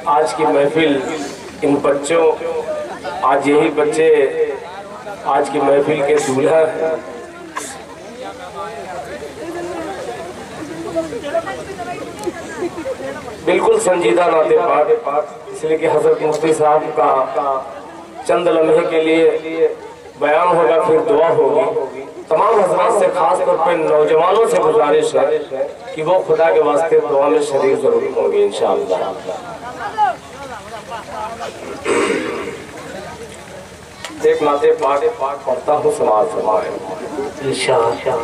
آج کی محفل ان بچوں، آج یہی بچے آج کی محفل کے دولہا ہیں۔ بالکل سنجیدہ نعت پاک، اس لیے کہ حضرت مفتی صاحب کا چند لمحے کے لیے بیان ہوگا، پھر دعا ہوگی۔ تمام حضرات سے خاص طور پر نوجوانوں سے گزارش ہے کہ وہ خدا کے واسطے دعا میں شریک ضرور ہوں گے انشاءاللہ۔ ایک نعت پاک پڑھتا ہوں، سماعت فرمائیں انشاءاللہ۔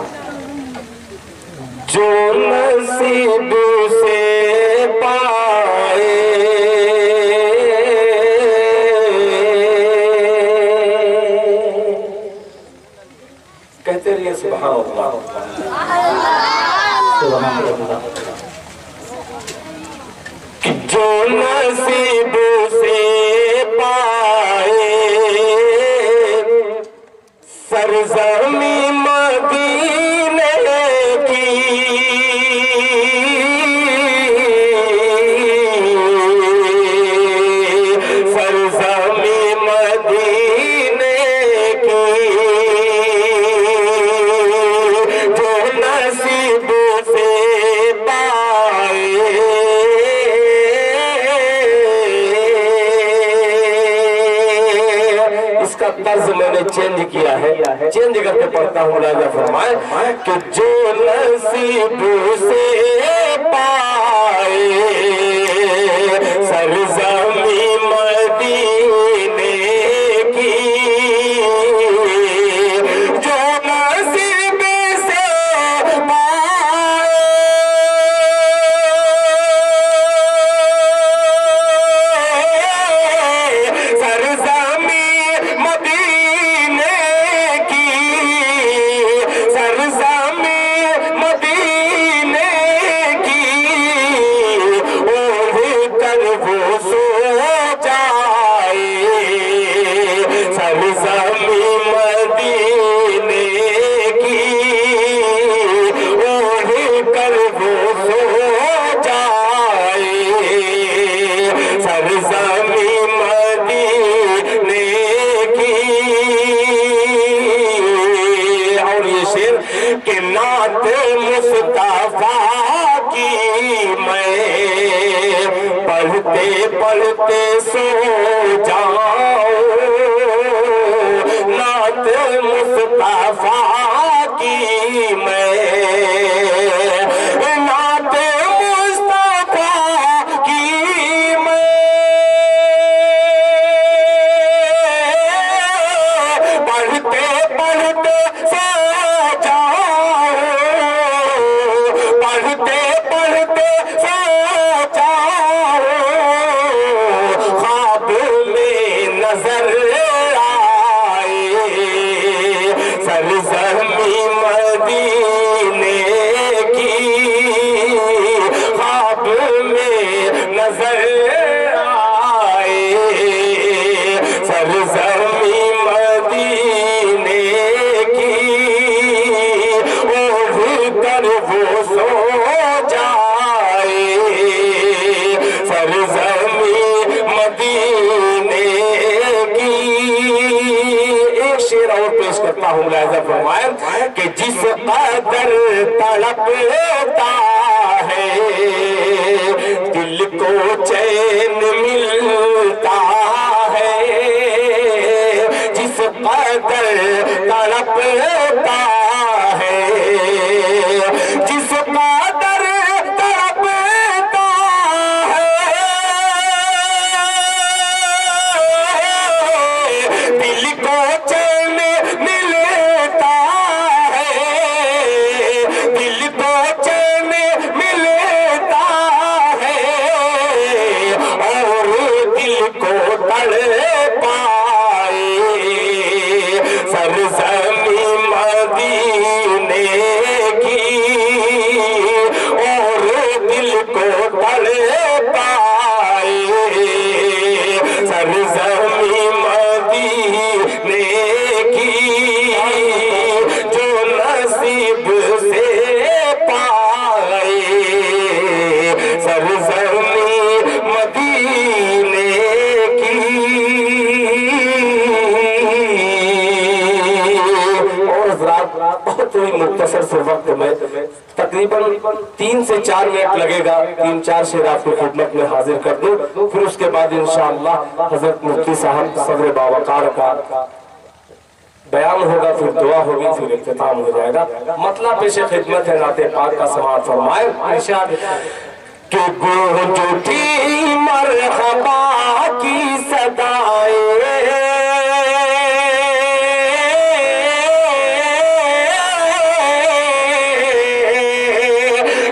جو نصیب سے پائے کہتے رہیے سبحان اللہ، سبحان اللہ۔ جو نصیب سے پائے سرزمین مدینے کی، سرزمین مدینے کی، جو نصیب سے پائے اس کا طرز میں نے چینج کیا ہے، چینج کر کے پڑھتا ہوں، لہذا فرمائے کہ جو نصیب سے پائے سرزمین مدینے کی، جو نصیب سے پائے سرزمین مدینے کی، سرزمین مدینے کی، اوڑھ کر وہ سو جائے، سرزمین مدینے کی، اوڑھ کر وہ سو جائے، سرزمین مدینے کی۔ اور یہ شعر کہ نعت مصطفیٰ کی میں پڑھتے پڑھتے سو جاؤں، نعت مصطفیٰ کی میں، نعت مصطفیٰ کی میں پڑھتے پڑھتے سو جاؤں، پڑھتے پڑھتے سو جاؤں، خواب میں نظر آئے سرزمین مدینے کی، خواب میں نظر آئے سرزمین مدینے کی، اوڑھ کر وہ سو جائے، سرزمین مدینے کی۔ ایک شعر اور پیش کرتا ہوں، لہذا فرمائیں کہ جس قدر تڑپتا ہے دل کو چین ملتا ہے، جس قدر تڑپتا ہے، جس قدر تڑپتا ہے، دل کو چین ملتا ہے، دل کو چین ملتا ہے، اور دل کو تڑپائے سرزمین مدینے کی، اور دل کو تڑپائے سرزمین مدینے کی، جو نصیب سے پائے سرزمین مدینے گفتگو مختصر سے وقت میں تقریباً 3 سے 4 منٹ لگے گا، 3-4 شعر آپ کی خدمت میں حاضر کر دوں، پھر اس کے بعد انشاءاللہ حضرت مفتی صاحب صدر باوقار کا بیان ہوگا، پھر دعا ہوگی، پھر اختتام ہو جائے گا۔ مطلب پیش خدمت ہے نعت پاک کا سماعت فرمائے ارشاد کہ گونج اٹھی مرحبا کی صدائیں،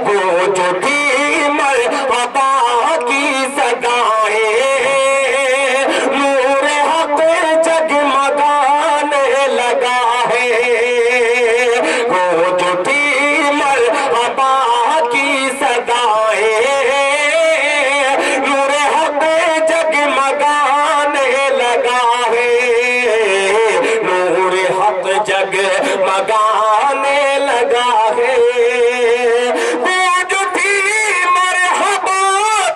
گونج اٹھی مرحبا کی صدائیں، نور حق جگمگانے لگا ہے، گونج اٹھی مرحبا کی صدائیں، نور حق جگمگانے لگا ہے، نور حق جگمگانے لگا ہے، گونج اٹھی مرحبا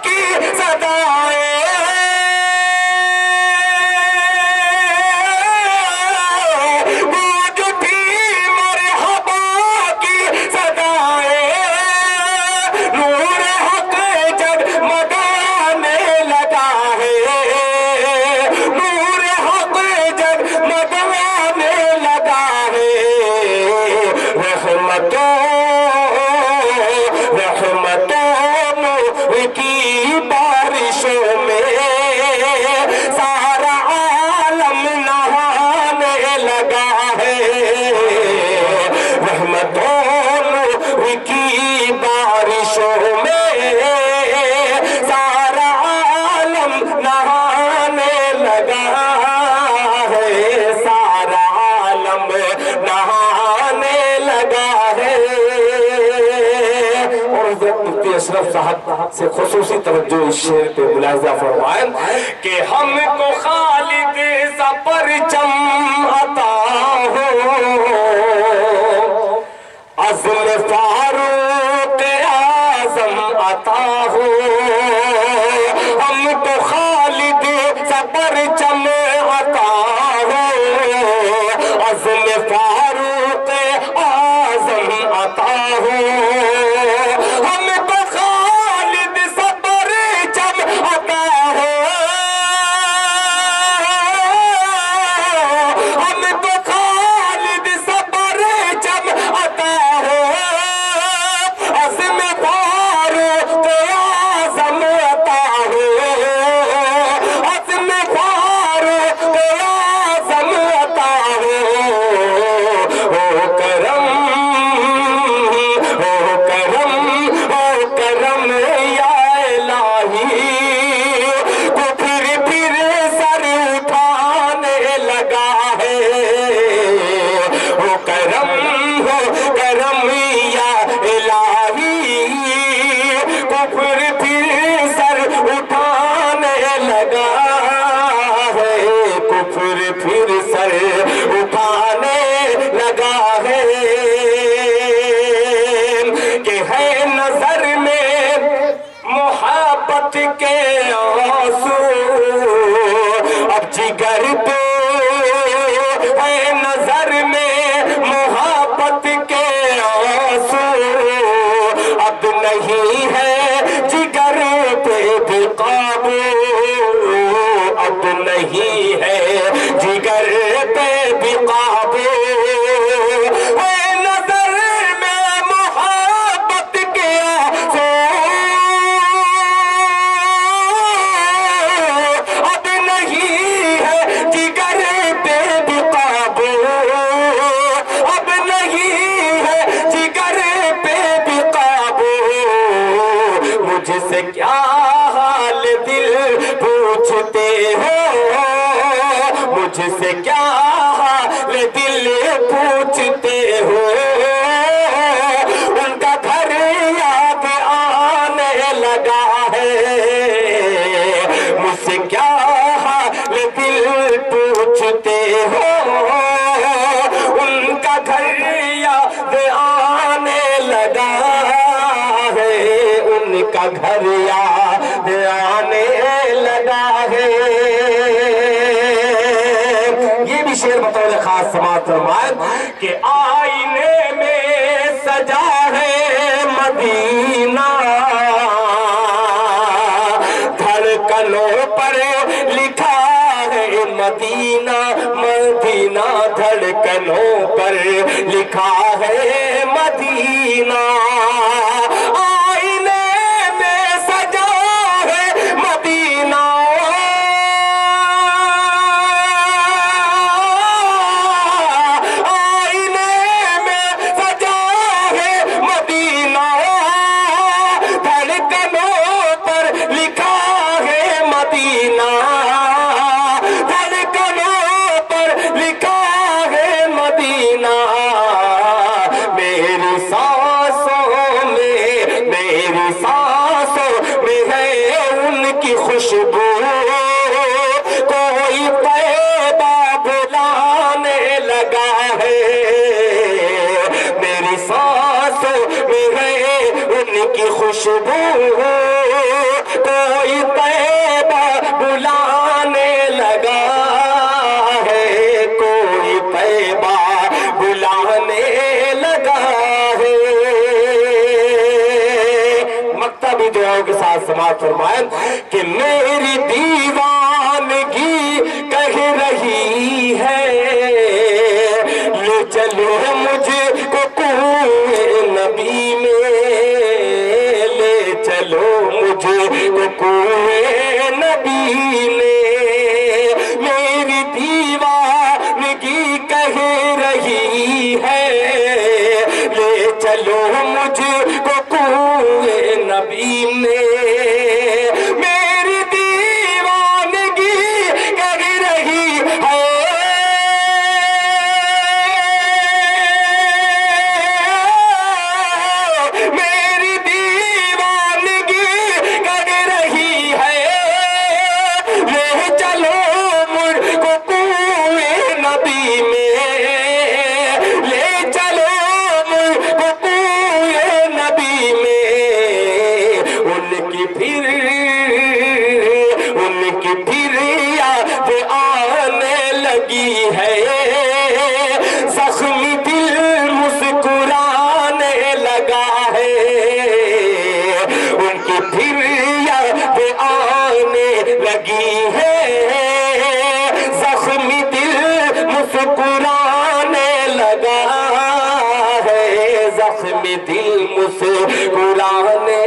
کی صدائیں، گونج اٹھی مرحبا کی صدائیں، نور حق جگمگانے لگا ہے، نور حق جگمگانے لگا ہے، رحمتوں نور کی بارشوں میں سارا عالم نہانے لگا ہے، رحمتوں نور کی بارشوں میں سارا عالم نہانے لگا ہے، سارا عالم نہانے لگا ہے۔ اور حضرت مفتی اشرف صاحب سے خصوصی توجہ اس شعر پہ ملاحظہ فرمائیں کہ ہم کو خالق سا پرچم عطا ہو، عزم فاروق اعظم عطا ہو، ہم کو خالد سا پرچم عطا ہو، عزم فاروق اعظم عطا ہو، ہم کو خالد سا پرچم عطا ہو، ہم کو خالد سا پرچم عطا ہو، عزم فاروق اعظم عطا ہو، عزم فاروق اعظم عطا ہو، او کرم یا الہی، کو پھر سر اٹھانے لگا ہے، او کرم یا الہی، کو پھر سر اٹھانے لگا ہے، کو پھر سر اٹھانے لگا ہے، کہ ہے نظر میں محبت کے آنسو، اب جگر پہ ہے نظر میں محبت کے آنسو، اب نہیں ہے جگر پہ بھی قابو، اب نہیں ہے جگر پہ بھی قابو، ہے نظر میں محبت کے آنسو، اب نہیں ہے جگر پہ بھی قابو، اب نہیں ہے جگر پہ بھی قابو، مجھ سے کیا حال دل پوچھتے ہو، مجھ سے کیا حال دل پوچھتے ہو، ان کا گھر یاد آنے لگا ہے، مجھ سے کیا حال دل پوچھتے ہو، ان کا گھر یاد آنے لگا ہے، ان کا گھر یاد آنے لگا ہے۔ یہ بھی شعر بطور خاص سماعت فرمائیں کہ آئینے میں دھڑکنوں پر لکھا ہے مدینہ، مدینہ دھڑکنوں پر لکھا ہے مدینہ، آئینے میں سجا ہے مدینہ، آئینے میں سجا ہے مدینہ، دھڑکنوں پر لکھا ہے مدینہ، دھڑکنوں پر لکھا ہے مدینہ، میری سانسوں میں ہے ان کی خوشبو، کوئی طیبہ بلانے لگا ہے، میری سانسوں میں ہے ان کی خوشبو، کوئی طیبہ بلانے لگا ہے، کوئی طیبہ بلانے لگا ہے۔ مکتبی دعاؤں کے ساتھ سماعت فرمائیں کہ میری دیوانگی کہہ رہی ہے، لے چلو مجھے کو کوئے نبی میں، لے چلو مجھے کو کوئے نبی میں، میری دیوانگی کہہ رہی ہے، لے چلو مجھے کو کوئے نبی میں، میری دیوانگی کہہ رہی ہے، میری دیوانگی کہہ رہی ہے، لے چلو مجھ کو کوئے نبی میں، لے چلو مجھ کو کوئے نبی میں، ان کی پھر یاد آنے لگی ہے، زخمی دل مسکرانے لگا ہے، ان کی پھر یاد آنے لگی ہے، زخمی دل مسکرانے لگا ہے، زخمی دل مسکرانے